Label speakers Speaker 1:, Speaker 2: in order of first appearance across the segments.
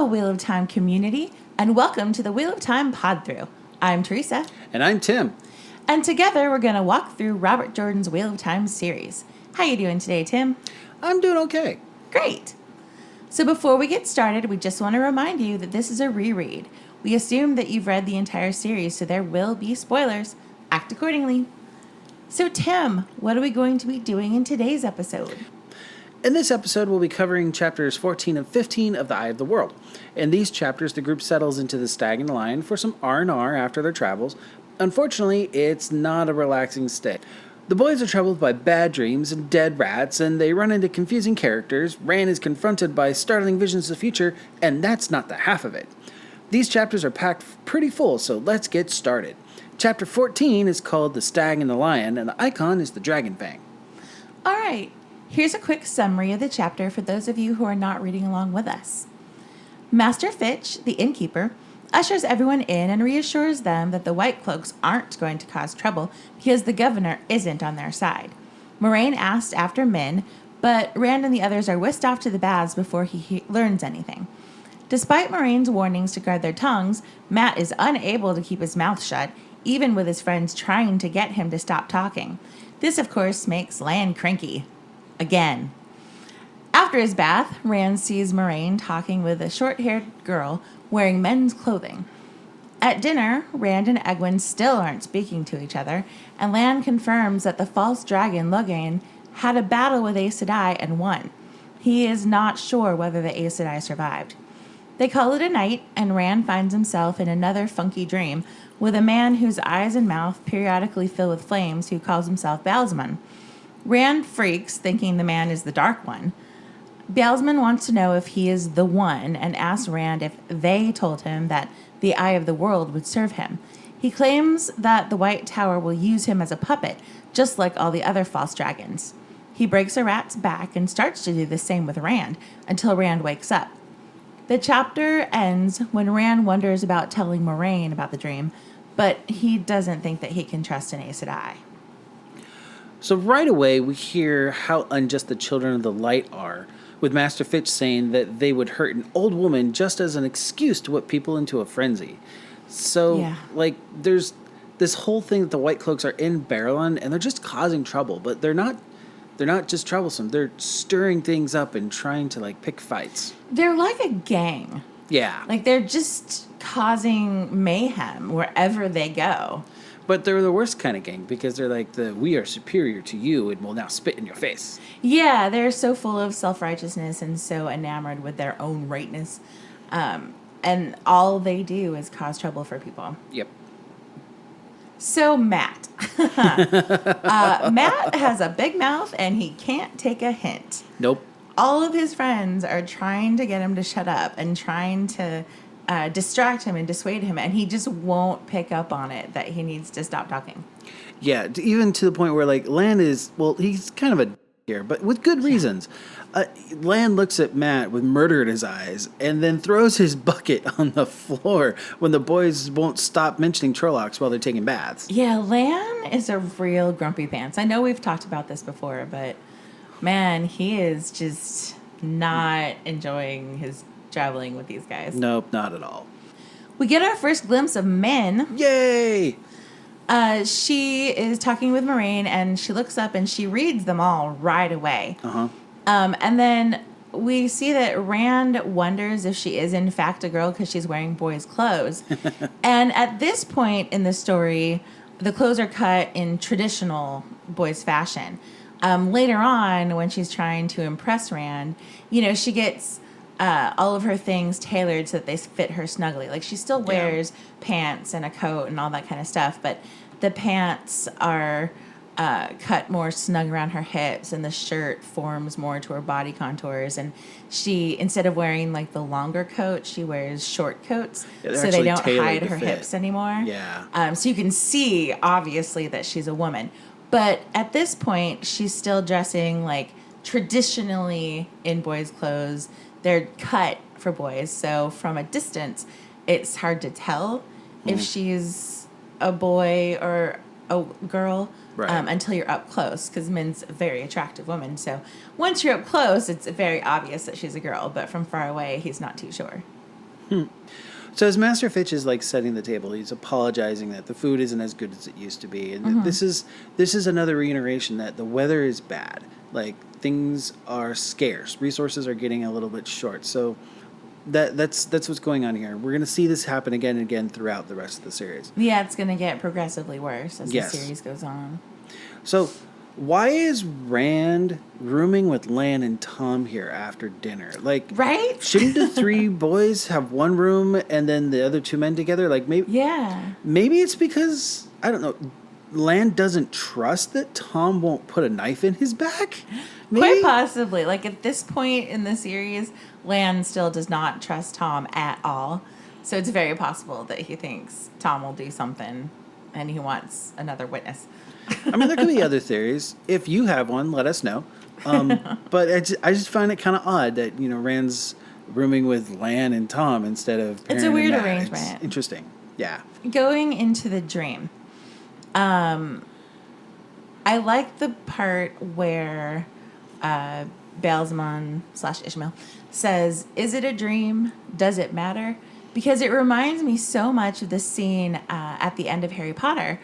Speaker 1: Wheel of Time community, and welcome to the Wheel of Time Pod-Thru. I'm Teresa.
Speaker 2: And I'm Tim.
Speaker 1: And together we're going to walk through Robert Jordan's Wheel of Time series. How you doing today, Tim?
Speaker 2: I'm doing okay.
Speaker 1: Great. So before we get started, we just want to remind you that this is a reread. We assume that you've read the entire series, so there will be spoilers. Act accordingly. So Tim, what are we going to be doing in today's episode?
Speaker 2: In this episode, we'll be covering chapters 14 and 15 of The Eye of the World. In these chapters, the group settles into the Stag and Lion for some R&R after their travels. Unfortunately, it's not a relaxing stay. The boys are troubled by bad dreams and dead rats, and they run into confusing characters. Rand is confronted by startling visions of the future, and that's not the half of it. These chapters are packed pretty full, so let's get started. Chapter 14 is called The Stag and the Lion, and the icon is the dragon fang.
Speaker 1: All right. Here's a quick summary of the chapter for those of you who are not reading along with us. Master Fitch, the innkeeper, ushers everyone in and reassures them that the White Cloaks aren't going to cause trouble because the governor isn't on their side. Moraine asked after Min, but Rand and the others are whisked off to the baths before he learns anything. Despite Moraine's warnings to guard their tongues, Mat is unable to keep his mouth shut, even with his friends trying to get him to stop talking. This, of course, makes Lan cranky. Again. After his bath, Rand sees Moraine talking with a short-haired girl wearing men's clothing. At dinner, Rand and Egwene still aren't speaking to each other, and Lan confirms that the false dragon Logain had a battle with Aes Sedai and won. He is not sure whether the Aes Sedai survived. They call it a night, and Rand finds himself in another funky dream with a man whose eyes and mouth periodically fill with flames who calls himself Balsman. Rand freaks, thinking the man is the Dark One. Balsman wants to know if he is the One and asks Rand if they told him that the Eye of the World would serve him. He claims that the White Tower will use him as a puppet, just like all the other false dragons. He breaks a rat's back and starts to do the same with Rand until Rand wakes up. The chapter ends when Rand wonders about telling Moraine about the dream, but he doesn't think that he can trust an Aes Sedai.
Speaker 2: So right away, we hear how unjust the Children of the Light are, with Master Fitch saying that they would hurt an old woman just as an excuse to whip people into a frenzy. So, there's this whole thing that the White Cloaks are in Barrowland, and they're just causing trouble, but they're not just troublesome. They're stirring things up and trying to, pick fights.
Speaker 1: They're like a gang.
Speaker 2: Yeah.
Speaker 1: They're just causing mayhem wherever they go.
Speaker 2: But they're the worst kind of gang because they're we are superior to you and will now spit in your face.
Speaker 1: Yeah, they're so full of self-righteousness and so enamored with their own rightness. And all they do is cause trouble for people.
Speaker 2: Yep.
Speaker 1: So Mat. Mat has a big mouth and he can't take a hint.
Speaker 2: Nope.
Speaker 1: All of his friends are trying to get him to shut up and trying to distract him and dissuade him, and he just won't pick up on it that he needs to stop talking.
Speaker 2: Yeah, even to the point where, Lan is, he's kind of a here, but with good reasons. Lan looks at Mat with murder in his eyes and then throws his bucket on the floor when the boys won't stop mentioning Trollocs while they're taking baths.
Speaker 1: Yeah, Lan is a real grumpy pants. I know we've talked about this before, but man, he is just not enjoying his traveling with these guys.
Speaker 2: Nope, not at all.
Speaker 1: We get our first glimpse of Min.
Speaker 2: Yay!
Speaker 1: She is talking with Moraine, and she looks up and she reads them all right away.
Speaker 2: Uh-huh.
Speaker 1: And then we see that Rand wonders if she is in fact a girl because she's wearing boys' clothes. And at this point in the story, the clothes are cut in traditional boys' fashion. Later on, when she's trying to impress Rand, she gets all of her things tailored so that they fit her snugly. She still wears pants and a coat and all that kind of stuff, but the pants are cut more snug around her hips, and the shirt forms more to her body contours. And she, instead of wearing the longer coat, she wears short coats so they don't hide her hips anymore.
Speaker 2: Yeah.
Speaker 1: So you can see, obviously, that she's a woman. But at this point, she's still dressing traditionally in boys' clothes. They're cut for boys, so from a distance, it's hard to tell if she's a boy or a girl until you're up close, because Min's a very attractive woman. So once you're up close, it's very obvious that she's a girl, but from far away, he's not too sure.
Speaker 2: So as Master Fitch is like setting the table, he's apologizing that the food isn't as good as it used to be, and this is another reiteration that the weather is bad. Like things are scarce, resources are getting a little bit short. So that's what's going on here. We're gonna see this happen again and again throughout the rest of the series.
Speaker 1: Yeah, it's going to get progressively worse as
Speaker 2: Yes.
Speaker 1: the series goes on.
Speaker 2: So why is Rand rooming with Lan and Tom here after dinner? Like,
Speaker 1: Right?
Speaker 2: shouldn't the three boys have one room and then the other two men together? Like, maybe it's because, I don't know, Lan doesn't trust that Tom won't put a knife in his back? Maybe?
Speaker 1: Quite possibly. Like, at this point in the series, Lan still does not trust Tom at all. So it's very possible that he thinks Tom will do something and he wants another witness.
Speaker 2: I mean, there could be other theories. If you have one, let us know. But I just find it kind of odd that, Rand's rooming with Lan and Tom instead of Perrin
Speaker 1: It's a weird
Speaker 2: and Matt.
Speaker 1: arrangement.
Speaker 2: It's interesting. Yeah.
Speaker 1: Going into the dream, I like the part where Baalzamon / Ishmael says, "Is it a dream? Does it matter?" Because it reminds me so much of the scene at the end of Harry Potter,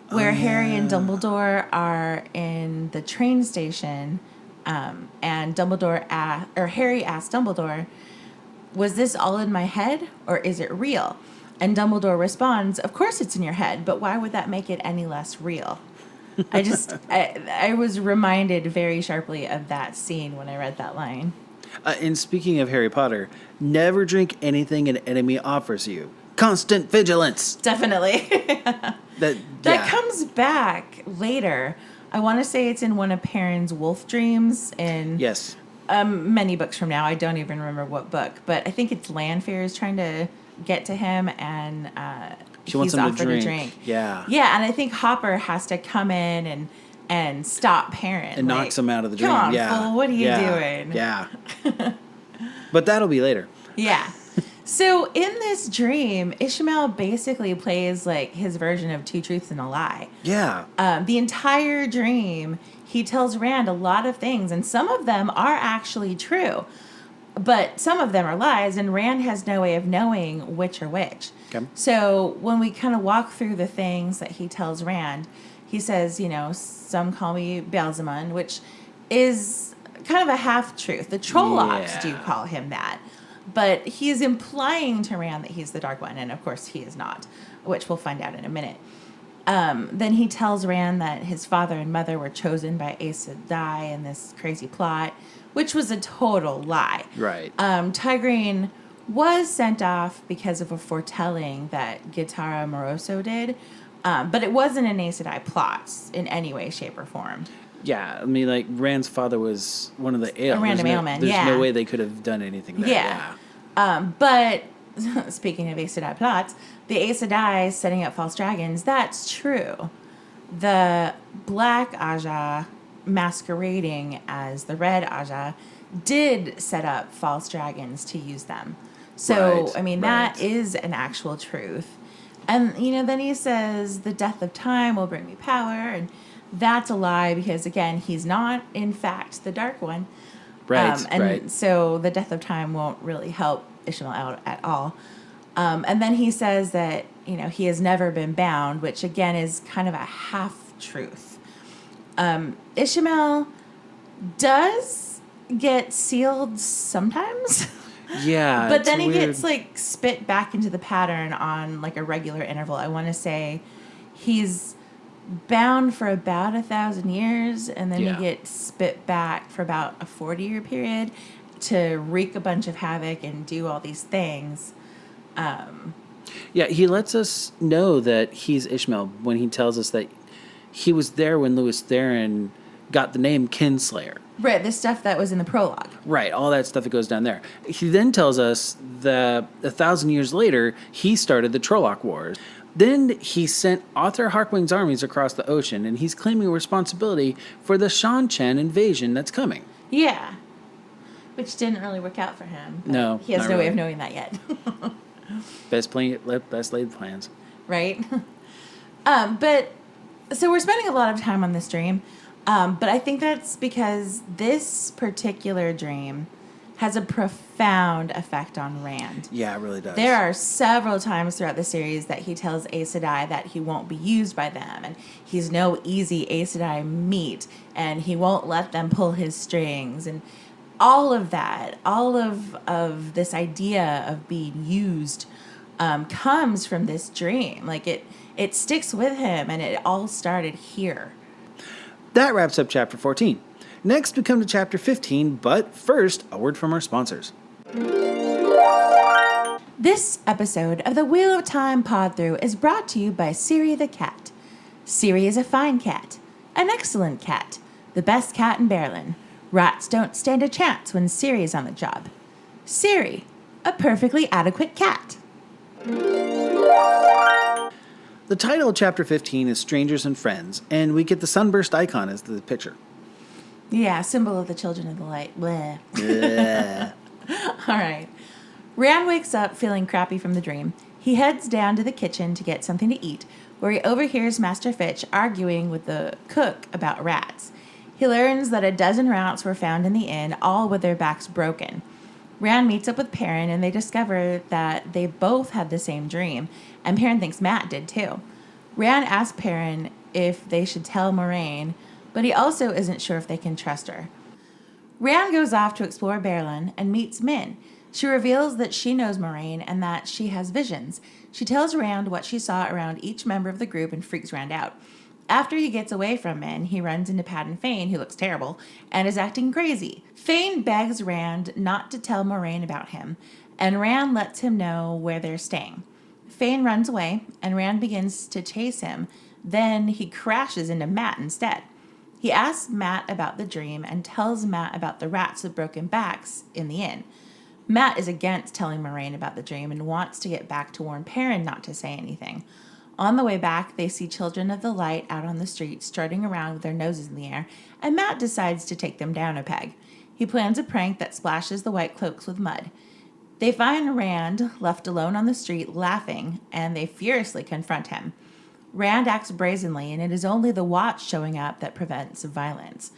Speaker 1: where Harry and Dumbledore are in the train station, and Harry asks Dumbledore, "Was this all in my head, or is it real?" And Dumbledore responds, "Of course it's in your head, but why would that make it any less real?" I was reminded very sharply of that scene when I read that line.
Speaker 2: And speaking of Harry Potter, never drink anything an enemy offers you. Constant vigilance.
Speaker 1: Definitely. That comes back later. I want to say it's in one of Perrin's wolf dreams.
Speaker 2: Yes.
Speaker 1: Many books from now. I don't even remember what book, but I think it's Lanfear is trying to get to him, and
Speaker 2: she wants
Speaker 1: he's
Speaker 2: him
Speaker 1: offered
Speaker 2: to
Speaker 1: a drink.
Speaker 2: Yeah.
Speaker 1: Yeah, and I think Hopper has to come in and stop Perrin.
Speaker 2: And knocks him out of the dream.
Speaker 1: Come on,
Speaker 2: yeah.
Speaker 1: fool, what are you doing?
Speaker 2: Yeah. But that'll be later.
Speaker 1: Yeah. So in this dream, Ishmael basically plays like his version of Two Truths and a Lie.
Speaker 2: Yeah.
Speaker 1: The entire dream, he tells Rand a lot of things, and some of them are actually true, but some of them are lies, and Rand has no way of knowing which are which.
Speaker 2: Okay.
Speaker 1: So when we kind of walk through the things that he tells Rand, he says, some call me Baalzamon, which is kind of a half-truth. The Trollocs do call him that. But he's implying to Rand that he's the Dark One, and of course he is not, which we'll find out in a minute. Then he tells Rand that his father and mother were chosen by Aes Sedai in this crazy plot, which was a total lie.
Speaker 2: Right.
Speaker 1: Tigrane was sent off because of a foretelling that Gitara Moroso did, but it wasn't an Aes Sedai plot in any way, shape, or form.
Speaker 2: Yeah, I mean, like, Rand's father was one of the Ale.
Speaker 1: A random ailment,
Speaker 2: There's no way they could have done anything there.
Speaker 1: Yeah. But speaking of Aes Sedai plots, the Aes Sedai setting up false dragons, that's true. The Black Aja masquerading as the Red Aja did set up false dragons to use them. So,
Speaker 2: Right,
Speaker 1: I mean,
Speaker 2: right.
Speaker 1: that is an actual truth. And, then he says, the death of time will bring me power, and that's a lie because, again, he's not, in fact, the Dark One.
Speaker 2: Right,
Speaker 1: And
Speaker 2: right.
Speaker 1: so the death of time won't really help Ishmael out at all. And then he says that, he has never been bound, which, again, is kind of a half-truth. Ishmael does get sealed sometimes.
Speaker 2: Yeah.
Speaker 1: But
Speaker 2: it's
Speaker 1: then he
Speaker 2: weird.
Speaker 1: gets, spit back into the pattern on, a regular interval. I want to say he's bound for about 1,000 years, and then he gets spit back for about a 40-year period to wreak a bunch of havoc and do all these things.
Speaker 2: Yeah, he lets us know that he's Ishmael when he tells us that he was there when Louis Theron got the name Kinslayer.
Speaker 1: Right, the stuff that was in the prologue.
Speaker 2: Right, all that stuff that goes down there. He then tells us that 1,000 years later, he started the Trolloc Wars. Then he sent Arthur Harkwing's armies across the ocean, and he's claiming responsibility for the Shan-Chen invasion that's coming.
Speaker 1: Yeah. Which didn't really work out for him.
Speaker 2: No,
Speaker 1: He has
Speaker 2: not
Speaker 1: no way
Speaker 2: really.
Speaker 1: of knowing that yet.
Speaker 2: Best laid plans.
Speaker 1: Right? But, so we're spending a lot of time on this dream. But I think that's because this particular dream has a profound effect on Rand.
Speaker 2: Yeah, it really does.
Speaker 1: There are several times throughout the series that he tells Aes Sedai that he won't be used by them, and he's no easy Aes Sedai meat, and he won't let them pull his strings, and all of that, all of this idea of being used comes from this dream. Like it sticks with him, and it all started here.
Speaker 2: That wraps up Chapter 14. Next, we come to Chapter 15, but first, a word from our sponsors.
Speaker 1: This episode of the Wheel of Time Pod-Thru is brought to you by Siri the cat. Siri is a fine cat, an excellent cat, the best cat in Berlin. Rats don't stand a chance when Siri is on the job. Siri, a perfectly adequate cat.
Speaker 2: The title of Chapter 15 is Strangers and Friends, and we get the sunburst icon as the picture.
Speaker 1: Yeah, symbol of the children of the light. Bleh. All right. Rand wakes up feeling crappy from the dream. He heads down to the kitchen to get something to eat, where he overhears Master Fitch arguing with the cook about rats. He learns that a dozen rats were found in the inn, all with their backs broken. Rand meets up with Perrin, and they discover that they both had the same dream, and Perrin thinks Matt did too. Rand asks Perrin if they should tell Moraine, but he also isn't sure if they can trust her. Rand goes off to explore Berlin and meets Min. She reveals that she knows Moraine and that she has visions. She tells Rand what she saw around each member of the group and freaks Rand out. After he gets away from Min, he runs into Padden Fane, who looks terrible, and is acting crazy. Fane begs Rand not to tell Moraine about him, and Rand lets him know where they're staying. Fane runs away, and Rand begins to chase him. Then he crashes into Matt instead. He asks Matt about the dream and tells Matt about the rats with broken backs in the inn. Matt is against telling Moraine about the dream and wants to get back to warn Perrin not to say anything. On the way back, they see children of the light out on the street strutting around with their noses in the air, and Matt decides to take them down a peg. He plans a prank that splashes the white cloaks with mud. They find Rand left alone on the street laughing, and they furiously confront him. Rand acts brazenly, and it is only the watch showing up that prevents violence.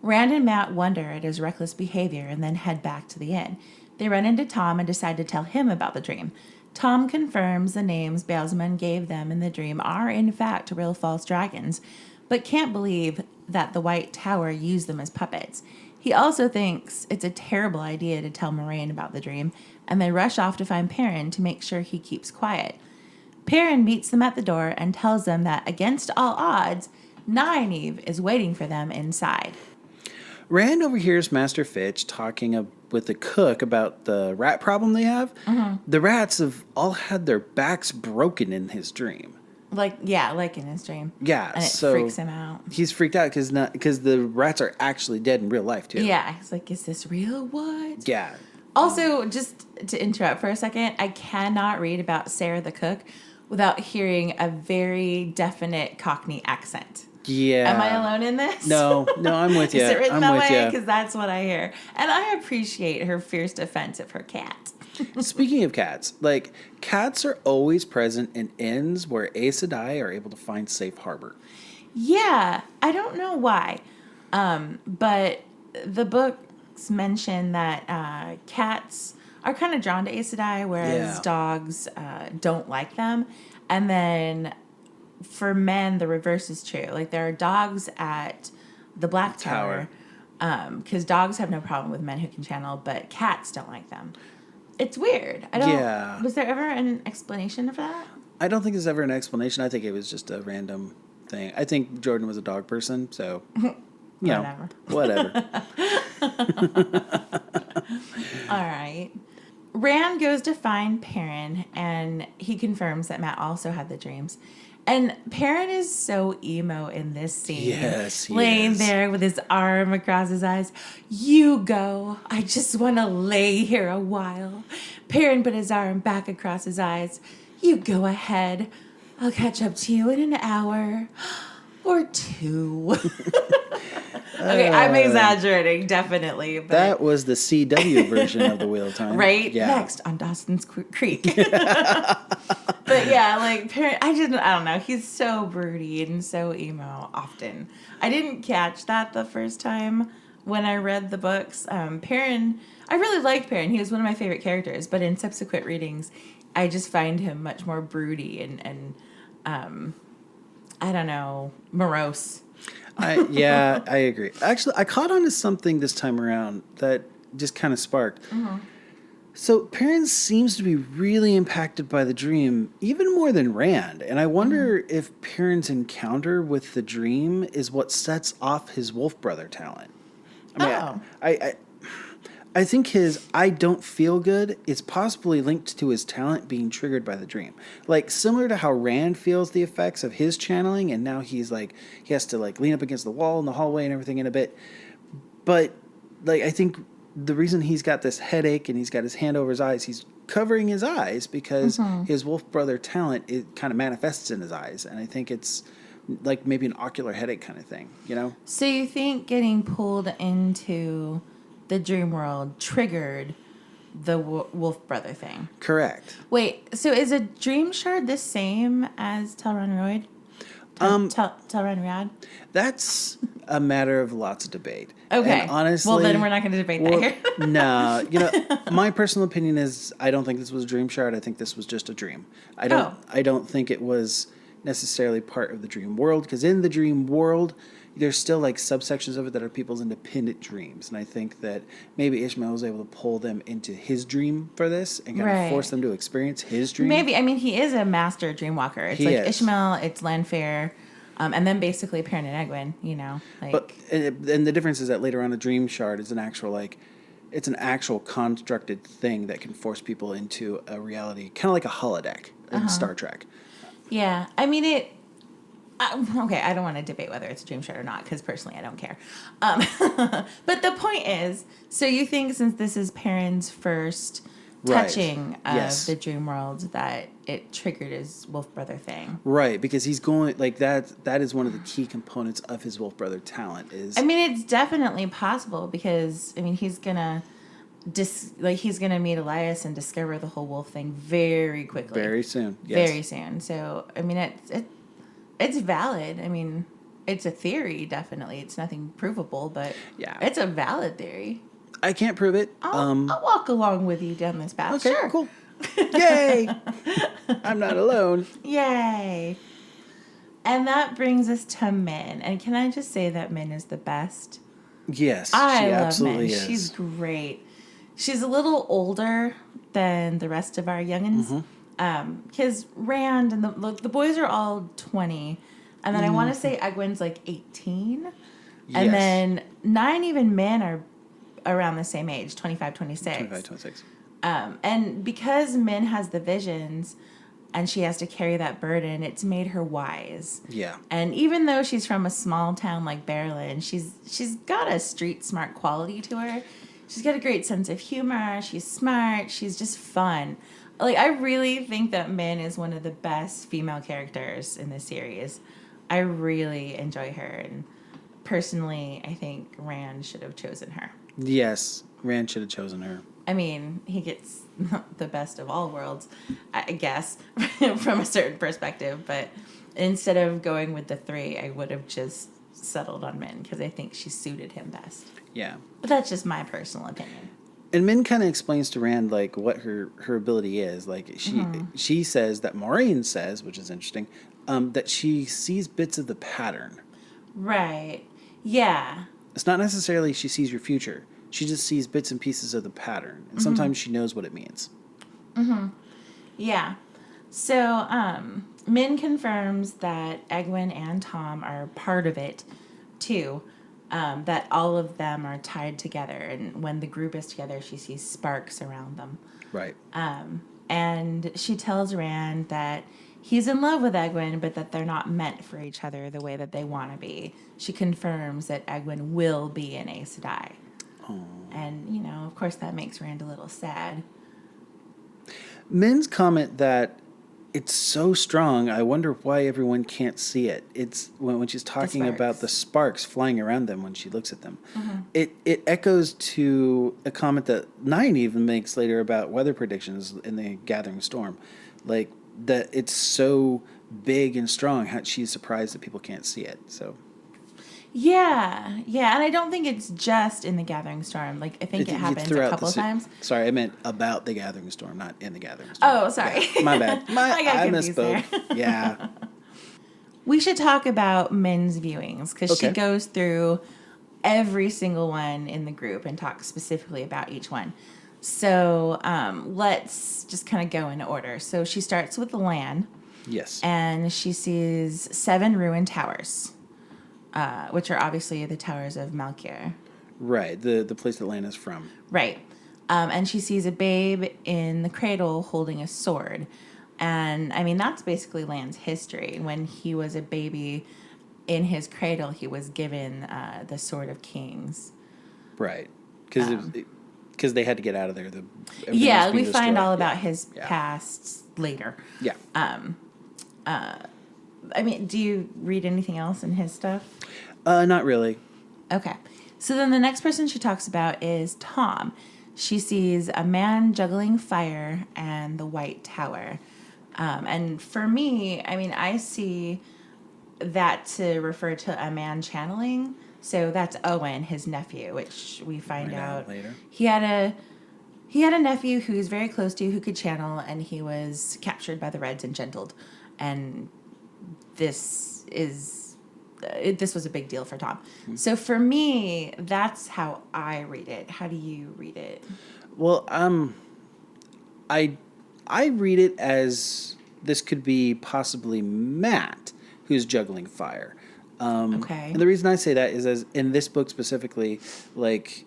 Speaker 1: Rand and Matt wonder at his reckless behavior and then head back to the inn. They run into Tom and decide to tell him about the dream. Tom confirms the names Baalzamon gave them in the dream are in fact real false dragons, but can't believe that the White Tower used them as puppets. He also thinks it's a terrible idea to tell Moraine about the dream, and they rush off to find Perrin to make sure he keeps quiet. Perrin meets them at the door and tells them that against all odds, Nynaeve is waiting for them inside.
Speaker 2: Rand overhears Master Fitch talking with the cook about the rat problem they have. Mm-hmm. The rats have all had their backs broken in his dream.
Speaker 1: Like in his dream.
Speaker 2: Yeah,
Speaker 1: and it
Speaker 2: so
Speaker 1: freaks him out.
Speaker 2: He's freaked out because the rats are actually dead in real life too.
Speaker 1: Yeah, he's like, is this real? What?
Speaker 2: Yeah.
Speaker 1: Also, just to interrupt for a second, I cannot read about Sarah the cook without hearing a very definite Cockney accent.
Speaker 2: Yeah.
Speaker 1: Am I alone in this?
Speaker 2: No, I'm with you.
Speaker 1: Is it written
Speaker 2: I'm
Speaker 1: that
Speaker 2: with
Speaker 1: way?
Speaker 2: you.
Speaker 1: Because that's what I hear. And I appreciate her fierce defense of her cat.
Speaker 2: Speaking of cats, cats are always present in inns where Aes Sedai are able to find safe harbor.
Speaker 1: Yeah, I don't know why. But the books mention that cats are kind of drawn to Aes Sedai, whereas dogs don't like them. And then for men, the reverse is true. Like, there are dogs at the Black Tower, because dogs have no problem with men who can channel, but cats don't like them. It's weird. Was there ever an explanation of that?
Speaker 2: I don't think there's ever an explanation. I think it was just a random thing. I think Jordan was a dog person, so whatever.
Speaker 1: All right. Rand goes to find Perrin, and he confirms that Matt also had the dreams. And Perrin is so emo in this scene.
Speaker 2: Yes, he
Speaker 1: laying
Speaker 2: is.
Speaker 1: there with his arm across his eyes. You go. I just want to lay here a while. Perrin put his arm back across his eyes. You go ahead. I'll catch up to you in an hour or two. Okay, I'm exaggerating, definitely. But
Speaker 2: that was the CW version of the Wheel of Time.
Speaker 1: Right?
Speaker 2: Yeah.
Speaker 1: Next on Dawson's Creek. But yeah, Perrin, I don't know. He's so broody and so emo often. I didn't catch that the first time when I read the books. Perrin, I really liked Perrin. He was one of my favorite characters, but in subsequent readings, I just find him much more broody and I don't know, morose.
Speaker 2: I agree. Actually, I caught on to something this time around that just kind of sparked.
Speaker 1: Mm-hmm.
Speaker 2: So Perrin seems to be really impacted by the dream, even more than Rand. And I wonder if Perrin's encounter with the dream is what sets off his wolf brother talent. I mean, I think his "I don't feel good" is possibly linked to his talent being triggered by the dream. Like, similar to how Rand feels the effects of his channeling, and now he's like, he has to like lean up against the wall in the hallway and everything in a bit. But, like, I think the reason he's got this headache and he's got his hand over his eyes, he's covering his eyes because his wolf brother talent, it kind of manifests in his eyes. And I think it's like maybe an ocular headache kind of thing, you know?
Speaker 1: So you think getting pulled into the dream world triggered the wolf brother thing?
Speaker 2: Correct.
Speaker 1: Wait, so is a dream shard the same as Tel'aran'rhiod? Tel'aran'rhiod?
Speaker 2: That's a matter of lots of debate.
Speaker 1: Okay.
Speaker 2: And honestly,
Speaker 1: well, then we're not going to debate that here.
Speaker 2: No. You know, my personal opinion is I don't think this was a dream shard. I think this was just a dream. I don't think it was necessarily part of the dream world, because in the dream world, there's still like subsections of it that are people's independent dreams. And I think that maybe Ishmael was able to pull them into his dream for this and kind of force them to experience his dream.
Speaker 1: Maybe. I mean, he is a master dream walker. It's like Ishmael, it's Lanfear, and then basically Perrin and Egwene, you know. Like.
Speaker 2: But and the difference is that later on, a dream shard is an actual it's an actual constructed thing that can force people into a reality, kind of like a holodeck in Star Trek.
Speaker 1: Yeah. I mean, okay, I don't want to debate whether it's a dream shard or not, because personally I don't care. But the point is, so you think since this is Perrin's first touching of the dream world, that it triggered his wolf brother thing?
Speaker 2: Right, because he's going, like, that is one of the key components of his wolf brother talent is...
Speaker 1: I mean, it's definitely possible, because, I mean, he's going to meet Elias and discover the whole wolf thing very quickly.
Speaker 2: Very soon, yes.
Speaker 1: Very soon. So, I mean, it's valid. I mean, it's a theory, definitely. It's nothing provable, but it's a valid theory.
Speaker 2: I can't prove it.
Speaker 1: I'll walk along with you down this path.
Speaker 2: Okay,
Speaker 1: sure.
Speaker 2: Cool. Yay! I'm not alone.
Speaker 1: Yay. And that brings us to Min. And can I just say that Min is the best?
Speaker 2: Yes,
Speaker 1: I love
Speaker 2: absolutely
Speaker 1: Min.
Speaker 2: is.
Speaker 1: She's great. She's a little older than the rest of our youngins. Because Rand and the boys are all 20. And then I want to say Egwene's like 18. Yes. And then 9 even men are around the same age, 25, 26.
Speaker 2: 25, 26.
Speaker 1: And because Min has the visions and she has to carry that burden, it's made her wise.
Speaker 2: Yeah.
Speaker 1: And even though she's from a small town like Berlin, she's got a street smart quality to her. She's got a great sense of humor. She's smart. She's just fun. Like, I really think that Min is one of the best female characters in this series. I really enjoy her. And personally, I think Rand should have chosen her.
Speaker 2: Yes, Rand should have chosen her.
Speaker 1: I mean, he gets the best of all worlds, I guess, from a certain perspective. But instead of going with the 3, I would have just settled on Min because I think she suited him best.
Speaker 2: Yeah.
Speaker 1: But that's just my personal opinion.
Speaker 2: And Min kind of explains to Rand, like, what her ability is. Like, she says that Moiraine says, which is interesting, that she sees bits of the pattern.
Speaker 1: Right. Yeah.
Speaker 2: It's not necessarily she sees your future. She just sees bits and pieces of the pattern. And sometimes she knows what it means.
Speaker 1: Yeah. So, Min confirms that Egwene and Tom are part of it, too. That all of them are tied together. And when the group is together, she sees sparks around them.
Speaker 2: Right.
Speaker 1: And she tells Rand that he's in love with Egwene, but that they're not meant for each other the way that they want to be. She confirms that Egwene will be an Aes Sedai.
Speaker 2: Oh.
Speaker 1: And, you know, of course that makes Rand a little sad.
Speaker 2: Min's comment that it's so strong, I wonder why everyone can't see it. It's when she's talking about the sparks flying around them when she looks at them. It echoes to a comment that Nine even makes later about weather predictions in the Gathering Storm. Like, that it's so big and strong, how she's surprised that people can't see it. So,
Speaker 1: Yeah, yeah, and I don't think it's just in the Gathering Storm. Like, I think it happens a couple of times.
Speaker 2: Sorry, I meant about the Gathering Storm, not in the Gathering Storm.
Speaker 1: Oh, sorry.
Speaker 2: Yeah, my bad.
Speaker 1: I got
Speaker 2: I
Speaker 1: confused
Speaker 2: misspoke.
Speaker 1: there.
Speaker 2: Yeah.
Speaker 1: We should talk about Min's viewings because she goes through every single one in the group and talks specifically about each one. So let's just kind of go in order. So she starts with the Lan.
Speaker 2: Yes.
Speaker 1: And she sees 7 ruined towers, which are obviously the towers of Malkier.
Speaker 2: Right, the place that Lan is from.
Speaker 1: Right. And she sees a babe in the cradle holding a sword. And, I mean, that's basically Lan's history. When he was a baby in his cradle, he was given the Sword of Kings.
Speaker 2: Right. Because they had to get out of there.
Speaker 1: Yeah, we find all about his past later.
Speaker 2: Yeah.
Speaker 1: I mean, do you read anything else in his stuff?
Speaker 2: Not really.
Speaker 1: Okay. So then the next person she talks about is Tom. She sees a man juggling fire and the White Tower. And for me, I mean, I see that to refer to a man channeling. So that's Owen, his nephew, which we find out
Speaker 2: later.
Speaker 1: He had a nephew who was very close to, who could channel, and he was captured by the Reds and gentled. And this was a big deal for Tom. Mm-hmm. So for me, that's how I read it. How do you read it?
Speaker 2: Well, I read it as this could be possibly Matt who's juggling fire.
Speaker 1: Okay.
Speaker 2: And the reason I say that is as in this book specifically, like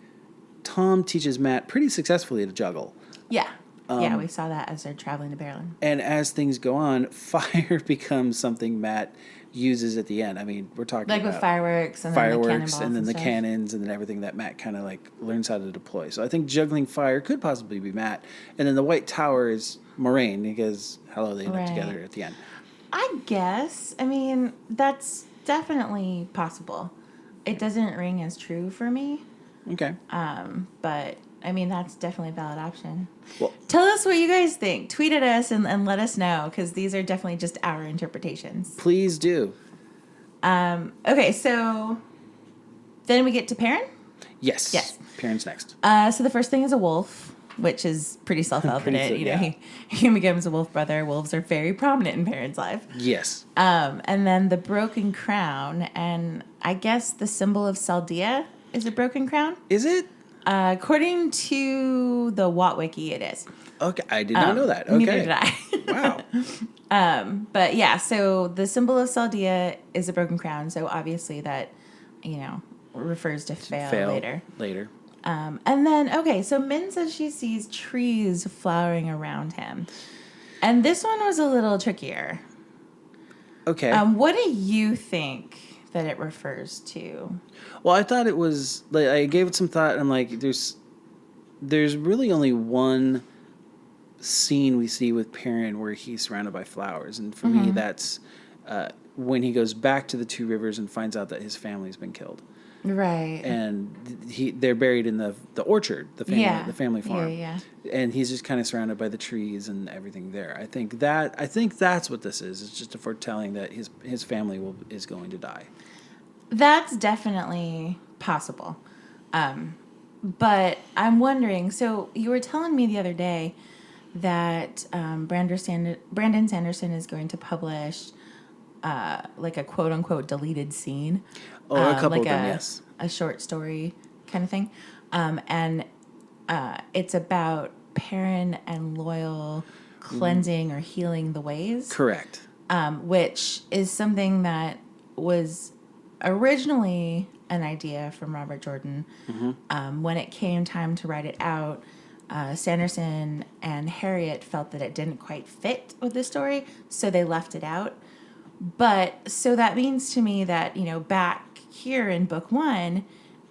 Speaker 2: Tom teaches Matt pretty successfully to juggle.
Speaker 1: Yeah. Yeah, we saw that as they're traveling to Berlin.
Speaker 2: And as things go on, fire becomes something Matt uses at the end. I mean, we're talking
Speaker 1: like
Speaker 2: about
Speaker 1: with fireworks and
Speaker 2: then the cannons and then everything that Matt kind of like learns how to deploy. So I think juggling fire could possibly be Matt. And then the White Tower is Moraine because they end up together at the end.
Speaker 1: I guess. I mean, that's definitely possible. It doesn't ring as true for me.
Speaker 2: Okay.
Speaker 1: But I mean, that's definitely a valid option.
Speaker 2: Well,
Speaker 1: tell us what you guys think. Tweet at us and let us know, because these are definitely just our interpretations.
Speaker 2: Please do.
Speaker 1: Okay, so then we get to Perrin?
Speaker 2: Yes. Perrin's next.
Speaker 1: So the first thing is a wolf, which is pretty self-evident. He becomes a wolf brother. Wolves are very prominent in Perrin's life.
Speaker 2: Yes.
Speaker 1: And then the broken crown, and I guess the symbol of Saldea is a broken crown?
Speaker 2: Is it?
Speaker 1: According to the Watt-Wiki, it is.
Speaker 2: Okay, I did not know that. Okay.
Speaker 1: Neither did I.
Speaker 2: Wow.
Speaker 1: But yeah, so the symbol of Saldea is a broken crown, so obviously that, refers to fail later. And then, okay, so Min says she sees trees flowering around him. And this one was a little trickier.
Speaker 2: Okay.
Speaker 1: What do you think that it refers to?
Speaker 2: Well, I thought it was, like, I gave it some thought, and I'm like, there's really only one scene we see with Perrin where he's surrounded by flowers. And for me, that's when he goes back to the Two Rivers and finds out that his family's been killed. Right. And they're buried in the orchard, the family farm.
Speaker 1: Yeah.
Speaker 2: And he's just kind of surrounded by the trees and everything there. I think that's what this is. It's just a foretelling that his family is going to die.
Speaker 1: That's definitely possible. But I'm wondering, so you were telling me the other day that Brandon Sanderson is going to publish like a quote-unquote deleted scene.
Speaker 2: Oh, a couple of them, yes.
Speaker 1: A short story kind of thing. And it's about Perrin and Loyal cleansing or healing the ways.
Speaker 2: Correct.
Speaker 1: Which is something that was originally an idea from Robert Jordan. When it came time to write it out, Sanderson and Harriet felt that it didn't quite fit with the story, so they left it out. But so that means to me that, back here in book 1,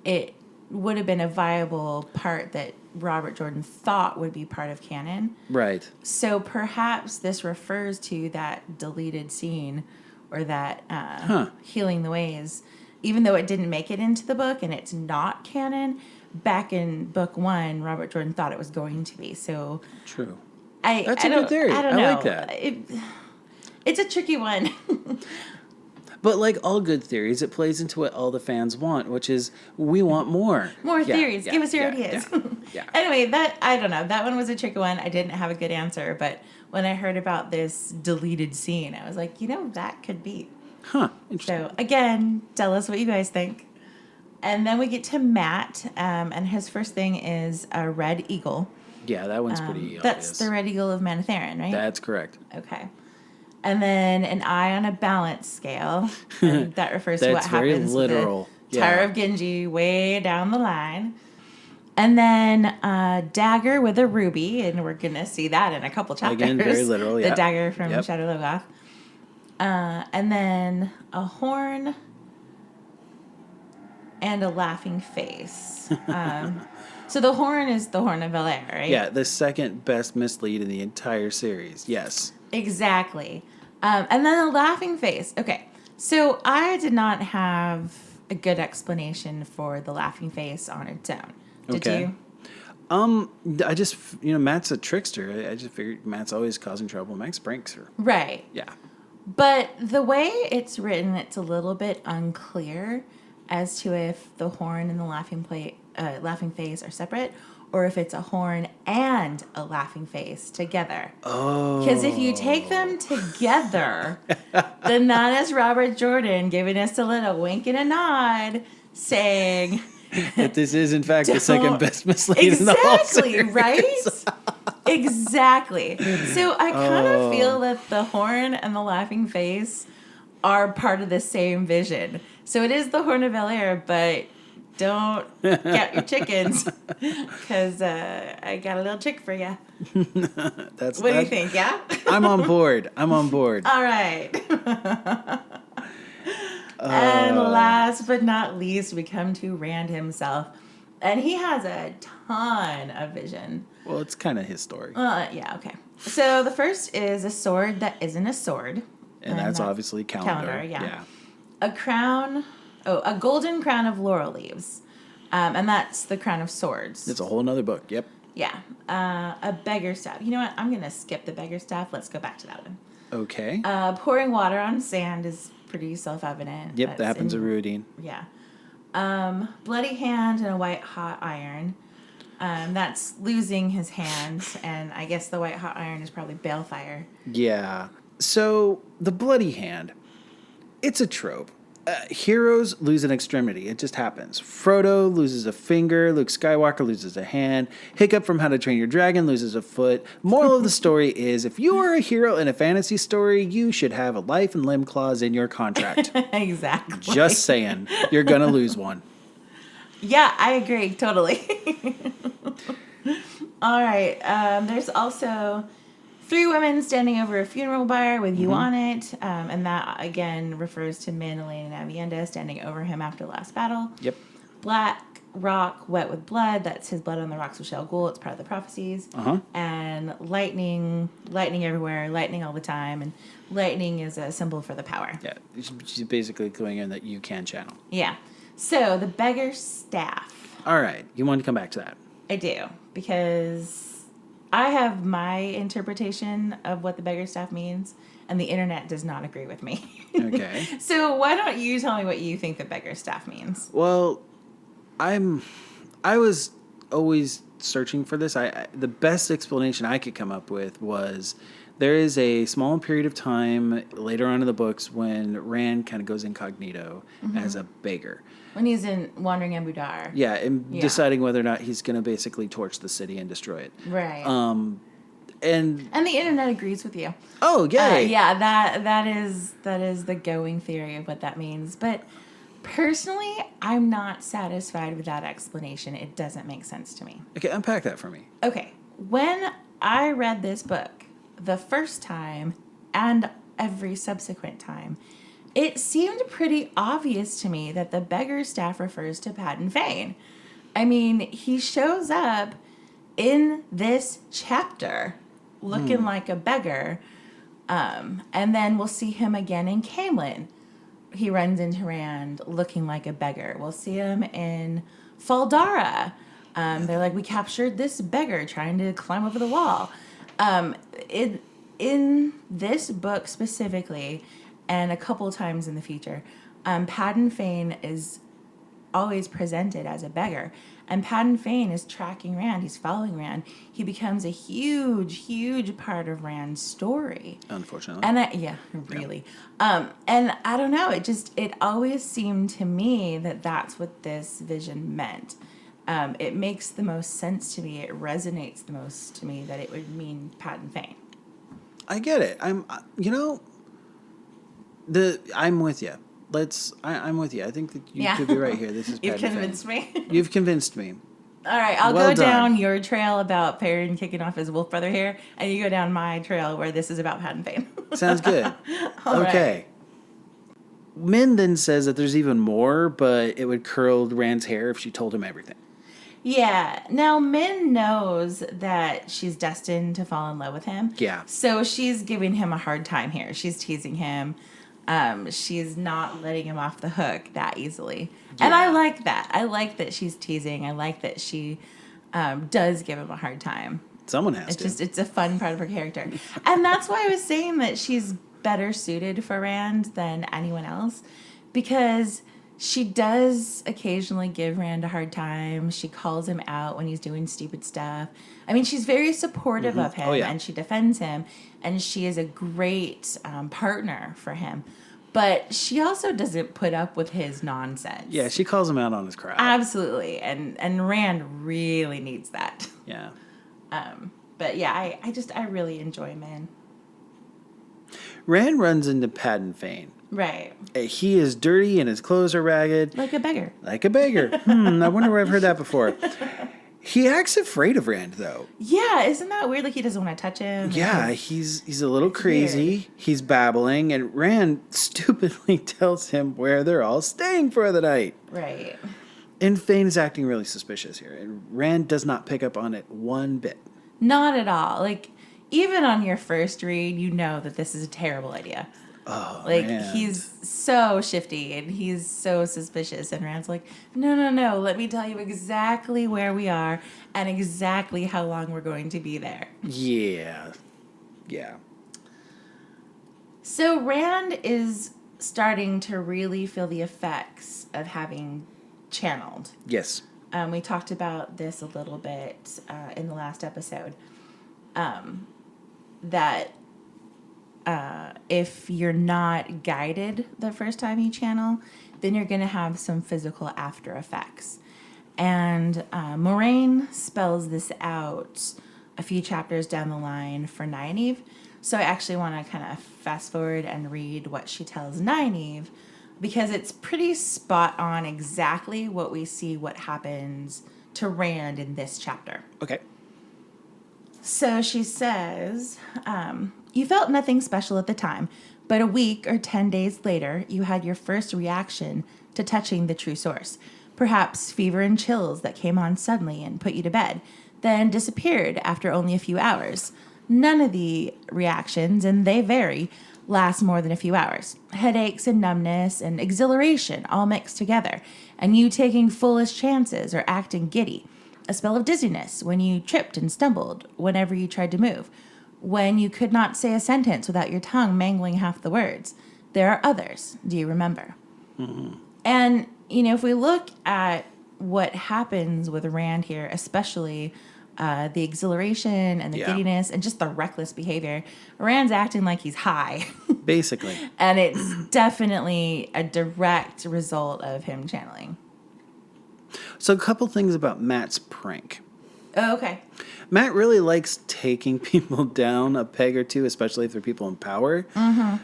Speaker 1: it would have been a viable part that Robert Jordan thought would be part of canon.
Speaker 2: Right.
Speaker 1: So perhaps this refers to that deleted scene or that healing the ways, even though it didn't make it into the book and it's not canon. Back in book 1, Robert Jordan thought it was going to be. So
Speaker 2: true.
Speaker 1: That's
Speaker 2: a good theory.
Speaker 1: I don't know.
Speaker 2: I like that.
Speaker 1: It's a tricky one.
Speaker 2: But like all good theories, it plays into what all the fans want, which is we want more.
Speaker 1: More theories. Give us your ideas.
Speaker 2: Yeah.
Speaker 1: Anyway, I don't know. That one was a tricky one. I didn't have a good answer, but when I heard about this deleted scene, I was like, that could be.
Speaker 2: Huh. Interesting.
Speaker 1: So again, tell us what you guys think. And then we get to Matt, and his first thing is a red eagle.
Speaker 2: Yeah, that one's pretty obvious.
Speaker 1: That's the red eagle of Manatharan, right?
Speaker 2: That's correct.
Speaker 1: Okay. And then an eye on a balance scale. And that refers to what happens
Speaker 2: literal.
Speaker 1: with the Tower of Genji way down the line. And then a dagger with a ruby, and we're going to see that in a couple chapters.
Speaker 2: Again, very literal,
Speaker 1: The dagger from Shadow Logoth. And then a horn and a laughing face. So the horn is the Horn of Valere, right?
Speaker 2: Yeah, the second best mislead in the entire series. Yes.
Speaker 1: Exactly. And then a laughing face. Okay. So I did not have a good explanation for the laughing face on its own. Did you?
Speaker 2: I just, Matt's a trickster. I just figured Matt's always causing trouble. Max pranks her.
Speaker 1: Right.
Speaker 2: Yeah.
Speaker 1: But the way it's written, it's a little bit unclear as to if the horn and the laughing face are separate, or if it's a horn and a laughing face together.
Speaker 2: Oh.
Speaker 1: Because if you take them together, then that is Robert Jordan giving us a little wink and a nod, saying
Speaker 2: that this is, in fact, the second best mislead in the whole series.
Speaker 1: Exactly, right? Exactly. So I kind of feel that the horn and the laughing face are part of the same vision. So it is the Horn of Valere, but don't count your chickens, because I got a little trick for you. What do you think, yeah?
Speaker 2: I'm on board.
Speaker 1: All right. And last but not least, we come to Rand himself. And he has a ton of vision.
Speaker 2: Well, it's kind of his story.
Speaker 1: Yeah, okay. So the first is a sword that isn't a sword.
Speaker 2: And that's obviously Calendar.
Speaker 1: Yeah. A golden crown of laurel leaves. And that's the crown of swords.
Speaker 2: It's a whole nother book, yep.
Speaker 1: Yeah. A beggar staff. You know what? I'm going to skip the beggar staff. Let's go back to that one.
Speaker 2: Okay.
Speaker 1: Pouring water on sand is pretty self-evident.
Speaker 2: Yep, that happens a routine.
Speaker 1: Yeah. Bloody hand and a white hot iron. That's losing his hands, and I guess the white hot iron is probably balefire.
Speaker 2: Yeah. So, the bloody hand, it's a trope. Heroes lose an extremity. It just happens. Frodo loses a finger. Luke Skywalker loses a hand. Hiccup from How to Train Your Dragon loses a foot. Moral of the story is, if you are a hero in a fantasy story, you should have a life and limb clause in your contract.
Speaker 1: Exactly.
Speaker 2: Just saying. You're going to lose one.
Speaker 1: Yeah, I agree. Totally. All right. There's also 3 women standing over a funeral pyre with you on it. And that, again, refers to Min, Elaine, and Avienda standing over him after the last battle.
Speaker 2: Yep.
Speaker 1: Black rock wet with blood. That's his blood on the rocks with Shell Ghoul. It's part of the prophecies. And lightning everywhere, lightning all the time. And lightning is a symbol for the power.
Speaker 2: Yeah. She's basically cluing in that you can channel.
Speaker 1: Yeah. So, the beggar staff.
Speaker 2: All right. You want to come back to that?
Speaker 1: I do. Because I have my interpretation of what the beggar staff means, and the internet does not agree with me.
Speaker 2: Okay.
Speaker 1: So why don't you tell me what you think the beggar staff means?
Speaker 2: Well, I was always searching for this. The best explanation I could come up with was there is a small period of time later on in the books when Rand kind of goes incognito as a beggar.
Speaker 1: When he's in Wandering Ambudar.
Speaker 2: Yeah, and deciding whether or not he's going to basically torch the city and destroy it.
Speaker 1: Right.
Speaker 2: And
Speaker 1: the internet agrees with you.
Speaker 2: Oh, yay.
Speaker 1: Yeah, that is the going theory of what that means. But personally, I'm not satisfied with that explanation. It doesn't make sense to me.
Speaker 2: Okay, unpack that for me.
Speaker 1: Okay, when I read this book the first time and every subsequent time, it seemed pretty obvious to me that the beggar staff refers to Patton Fane. I mean, he shows up in this chapter looking like a beggar, and then we'll see him again in Camelin. He runs into Rand looking like a beggar. We'll see him in Faldara. They're like, we captured this beggar trying to climb over the wall. In this book specifically, and a couple times in the future, Paddon Fane is always presented as a beggar. And Paddon Fane is tracking Rand. He's following Rand. He becomes a huge, huge part of Rand's story.
Speaker 2: Unfortunately.
Speaker 1: And really. And I don't know. It always seemed to me that that's what this vision meant. It makes the most sense to me. It resonates the most to me that it would mean Paddon Fane.
Speaker 2: I get it. I'm with you. I'm with you. I think that you could be right here. This is
Speaker 1: You've
Speaker 2: Paddon
Speaker 1: convinced
Speaker 2: Fane.
Speaker 1: me.
Speaker 2: You've convinced me.
Speaker 1: All right, I'll
Speaker 2: Well
Speaker 1: go
Speaker 2: done.
Speaker 1: down your trail about Perrin kicking off his wolf brother hair, and you go down my trail where this is about Paddon Fane.
Speaker 2: Sounds good.
Speaker 1: All
Speaker 2: okay.
Speaker 1: Right.
Speaker 2: Min then says that there's even more, but it would curl Rand's hair if she told him everything.
Speaker 1: Yeah. Now, Min knows that she's destined to fall in love with him.
Speaker 2: Yeah.
Speaker 1: So she's giving him a hard time here. She's teasing him. She's not letting him off the hook that easily.
Speaker 2: Yeah.
Speaker 1: And I like that. I like that she's teasing. I like that she does give him a hard time.
Speaker 2: Someone has to.
Speaker 1: It's a fun part of her character. And that's why I was saying that she's better suited for Rand than anyone else, because she does occasionally give Rand a hard time. She calls him out when he's doing stupid stuff. I mean, she's very supportive of him, and she defends him, and she is a great partner for him. But she also doesn't put up with his nonsense.
Speaker 2: Yeah, she calls him out on his crap.
Speaker 1: Absolutely. And Rand really needs that.
Speaker 2: Yeah.
Speaker 1: But yeah, I really enjoy Min.
Speaker 2: Rand runs into Paddon Fane.
Speaker 1: Right.
Speaker 2: He is dirty and his clothes are ragged.
Speaker 1: Like a beggar.
Speaker 2: Like a beggar. I wonder where I've heard that before. He acts afraid of Rand, though.
Speaker 1: Yeah, isn't that weird? Like, he doesn't want to touch him.
Speaker 2: Yeah, he's a little crazy.
Speaker 1: Weird.
Speaker 2: He's babbling, and Rand stupidly tells him where they're all staying for the night.
Speaker 1: Right.
Speaker 2: And Fane is acting really suspicious here, and Rand does not pick up on it one bit.
Speaker 1: Not at all. Like, even on your first read, you know that this is a terrible idea.
Speaker 2: Oh,
Speaker 1: like,
Speaker 2: Rand.
Speaker 1: he's so shifty and he's so suspicious. And Rand's like, no, let me tell you exactly where we are and exactly how long we're going to be there.
Speaker 2: Yeah.
Speaker 1: So Rand is starting to really feel the effects of having channeled.
Speaker 2: Yes.
Speaker 1: We talked about this a little bit in the last episode. That if you're not guided the first time you channel, then you're going to have some physical after effects. And Moraine spells this out a few chapters down the line for Nynaeve. So I actually want to kind of fast forward and read what she tells Nynaeve, because it's pretty spot on exactly what we see what happens to Rand in this chapter.
Speaker 2: Okay.
Speaker 1: So she says, you felt nothing special at the time, but a week or 10 days later, you had your first reaction to touching the true source. Perhaps fever and chills that came on suddenly and put you to bed, then disappeared after only a few hours. None of the reactions, and they vary, last more than a few hours. Headaches and numbness and exhilaration all mixed together, and you taking foolish chances or acting giddy. A spell of dizziness when you tripped and stumbled whenever you tried to move. When you could not say a sentence without your tongue mangling half the words. There are others. Do you remember? Mm-hmm. And, if we look at what happens with Rand here, especially the exhilaration and the giddiness and just the reckless behavior, Rand's acting like he's high.
Speaker 2: Basically.
Speaker 1: And it's definitely a direct result of him channeling.
Speaker 2: So a couple things about Matt's prank.
Speaker 1: Oh, okay.
Speaker 2: Matt really likes taking people down a peg or two, especially if they're people in power. Mm-hmm.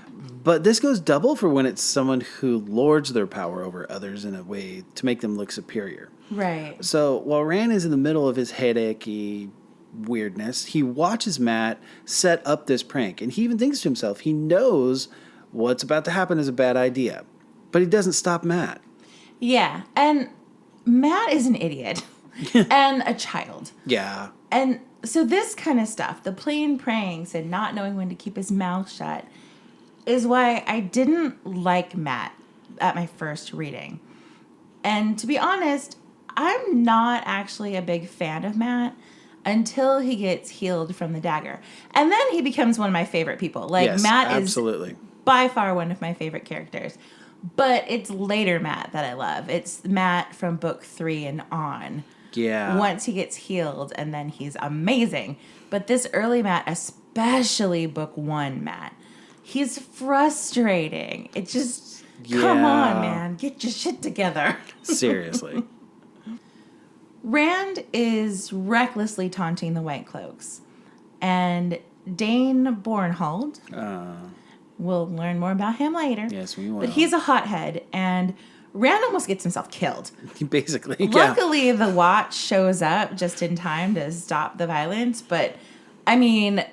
Speaker 2: But this goes double for when it's someone who lords their power over others in a way to make them look superior.
Speaker 1: Right.
Speaker 2: So while Rand is in the middle of his headachy weirdness, he watches Matt set up this prank. And he even thinks to himself, he knows what's about to happen is a bad idea. But he doesn't stop Matt.
Speaker 1: Yeah. And Matt is an idiot and a child.
Speaker 2: Yeah.
Speaker 1: And so this kind of stuff, the plain pranks and not knowing when to keep his mouth shut, is why I didn't like Matt at my first reading. And to be honest, I'm not actually a big fan of Matt until he gets healed from the dagger. And then he becomes one of my favorite people. Like,
Speaker 2: yes,
Speaker 1: Matt
Speaker 2: absolutely.
Speaker 1: by far one of my favorite characters. But it's later Matt that I love. It's Matt from book 3 and on.
Speaker 2: Yeah.
Speaker 1: Once he gets healed, and then he's amazing. But this early Matt, especially book 1 Matt, he's frustrating. It just, come on, man. Get your shit together.
Speaker 2: Seriously.
Speaker 1: Rand is recklessly taunting the White Cloaks. And Dane Bornhold, we'll learn more about him later.
Speaker 2: Yes, we will.
Speaker 1: But he's a hothead, and Rand almost gets himself killed.
Speaker 2: Basically,
Speaker 1: Luckily, the Watch shows up just in time to stop the violence. But, I mean,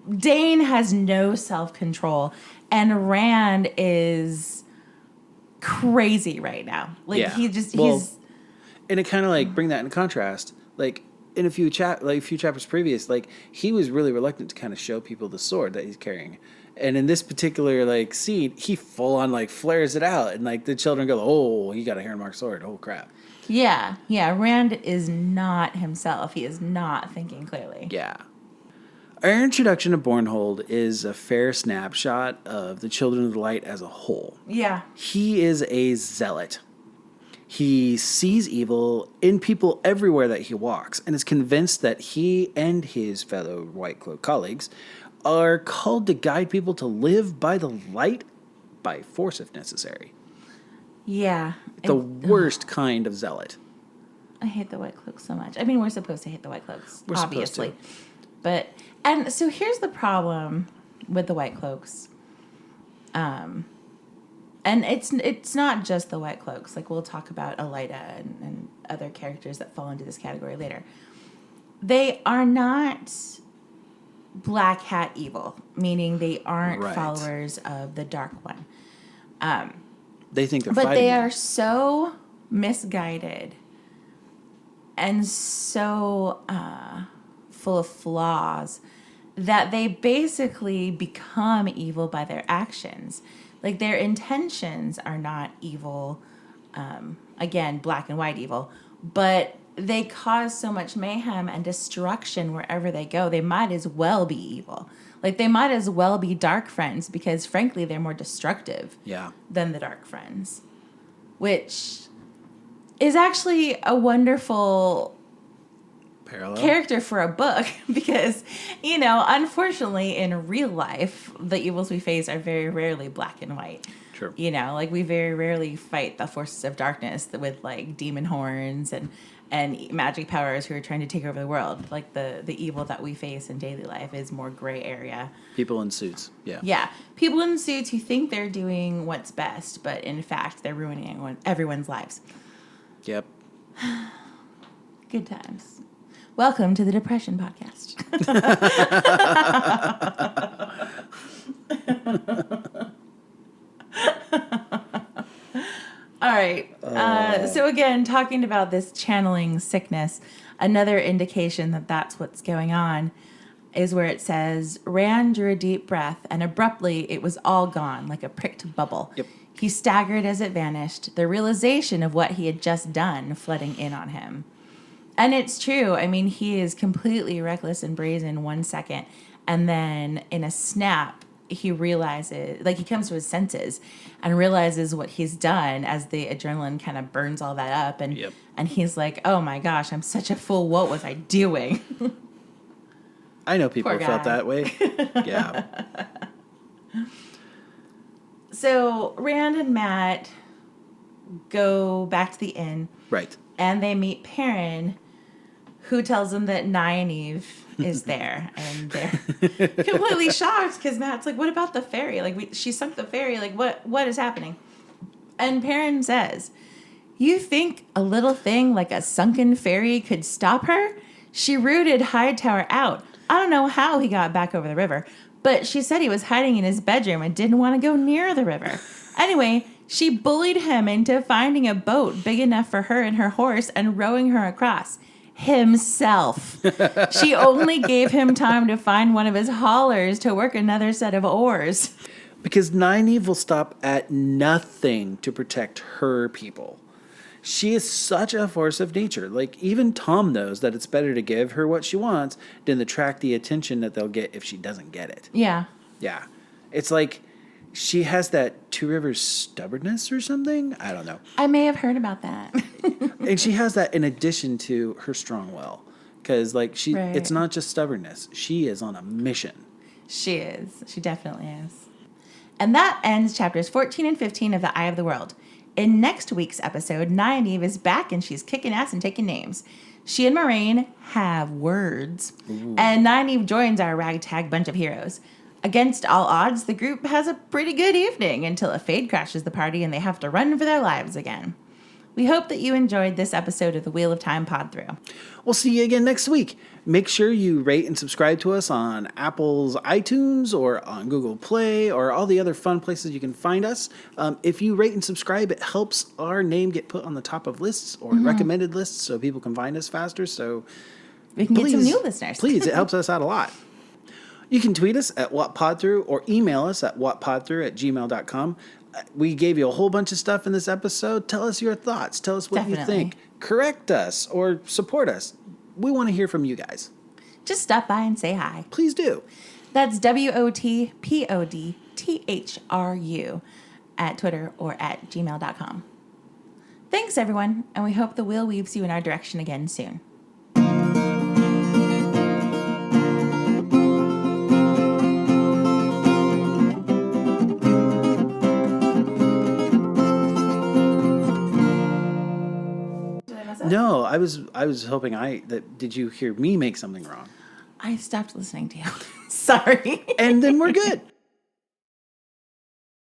Speaker 1: Dane has no self-control, and Rand is crazy right now. Like, he's...
Speaker 2: And it kind of like bring that in contrast, like in a few chapters previous, like he was really reluctant to kind of show people the sword that he's carrying, and in this particular like scene, he full on like flares it out, and like the children go, "Oh, he got a hair marked sword! Oh crap!"
Speaker 1: Yeah. Rand is not himself. He is not thinking clearly.
Speaker 2: Yeah. Our introduction to Bornhold is a fair snapshot of the Children of the Light as a whole.
Speaker 1: Yeah.
Speaker 2: He is a zealot. He sees evil in people everywhere that he walks and is convinced that he and his fellow White Cloak colleagues are called to guide people to live by the light by force if necessary.
Speaker 1: Yeah.
Speaker 2: The worst kind of zealot.
Speaker 1: I hate the White Cloaks so much. I mean, we're supposed to hate the White Cloaks,
Speaker 2: We're
Speaker 1: obviously.
Speaker 2: supposed to.
Speaker 1: But, and so here's the problem with the White Cloaks. And it's not just the White Cloaks. Like, we'll talk about Elida and other characters that fall into this category later. They are not black hat evil, meaning they aren't followers of the Dark One.
Speaker 2: They think they're
Speaker 1: but
Speaker 2: fighting
Speaker 1: they
Speaker 2: it.
Speaker 1: are so misguided and so full of flaws that they basically become evil by their actions. Like, their intentions are not evil, again, black and white evil, but they cause so much mayhem and destruction wherever they go. They might as well be evil. Like, they might as well be dark friends because, frankly, they're more destructive than the dark friends, which is actually a wonderful
Speaker 2: parallel
Speaker 1: character for a book because, you know, unfortunately in real life, the evils we face are very rarely black and white.
Speaker 2: True.
Speaker 1: You know, like we very rarely fight the forces of darkness with like demon horns and magic powers who are trying to take over the world. Like the evil that we face in daily life is more gray area.
Speaker 2: People in suits. Yeah.
Speaker 1: Yeah. People in suits who think they're doing what's best, but in fact they're ruining everyone's lives.
Speaker 2: Yep.
Speaker 1: Good times. Welcome to the Depression Podcast. All right. So again, talking about this channeling sickness, another indication that that's what's going on is where it says, Rand drew a deep breath, and abruptly it was all gone, like a pricked bubble.
Speaker 2: Yep.
Speaker 1: He staggered as it vanished, the realization of what he had just done flooding in on him. And it's true. I mean, he is completely reckless and brazen 1 second. And then in a snap, he realizes, like he comes to his senses and realizes what he's done as the adrenaline kind of burns all that up. And, and he's like, oh my gosh, I'm such a fool. What was I doing?
Speaker 2: I know people felt that way. Yeah.
Speaker 1: So Rand and Matt go back to the inn.
Speaker 2: Right.
Speaker 1: And they meet Perrin, who tells them that Nynaeve is there. And they're completely shocked because Matt's like, what about the ferry? Like, she sunk the ferry. Like, what is happening? And Perrin says, you think a little thing like a sunken ferry could stop her? She rooted Hightower out. I don't know how he got back over the river, but she said he was hiding in his bedroom and didn't want to go near the river. Anyway, she bullied him into finding a boat big enough for her and her horse and rowing her across. Himself. She only gave him time to find one of his haulers to work another set of oars.
Speaker 2: Because Nynaeve will stop at nothing to protect her people. She is such a force of nature. Like, even Tom knows that it's better to give her what she wants than attract the attention that they'll get if she doesn't get it.
Speaker 1: Yeah.
Speaker 2: Yeah. It's like she has that Two Rivers stubbornness or something. I don't know.
Speaker 1: I may have heard about that.
Speaker 2: And she has that in addition to her strong will. Because, like,
Speaker 1: Right.
Speaker 2: it's not just stubbornness. She is on a mission.
Speaker 1: She is. She definitely is. And that ends chapters 14 and 15 of The Eye of the World. In next week's episode, Nynaeve is back and she's kicking ass and taking names. She and Moraine have words. Ooh. And Nynaeve joins our ragtag bunch of heroes. Against all odds, the group has a pretty good evening until a fade crashes the party and they have to run for their lives again. We hope that you enjoyed this episode of the Wheel of Time Pod-Thru.
Speaker 2: We'll see you again next week. Make sure you rate and subscribe to us on Apple's iTunes or on Google Play or all the other fun places you can find us. If you rate and subscribe, it helps our name get put on the top of lists or recommended lists so people can find us faster. So
Speaker 1: we can get some new listeners.
Speaker 2: Please, it helps us out a lot. You can tweet us at Pod-Thru or email us at whatpodthru@gmail.com. We gave you a whole bunch of stuff in this episode. Tell us your thoughts. Tell us what you think. Correct us or support us. We want to hear from you guys.
Speaker 1: Just stop by and say hi.
Speaker 2: Please do.
Speaker 1: That's WOTPODTHRU at Twitter or at gmail.com. Thanks, everyone, and we hope the wheel weaves you in our direction again soon.
Speaker 2: No, I was hoping did you hear me make something wrong?
Speaker 1: I stopped listening to you. Sorry.
Speaker 2: And then we're good.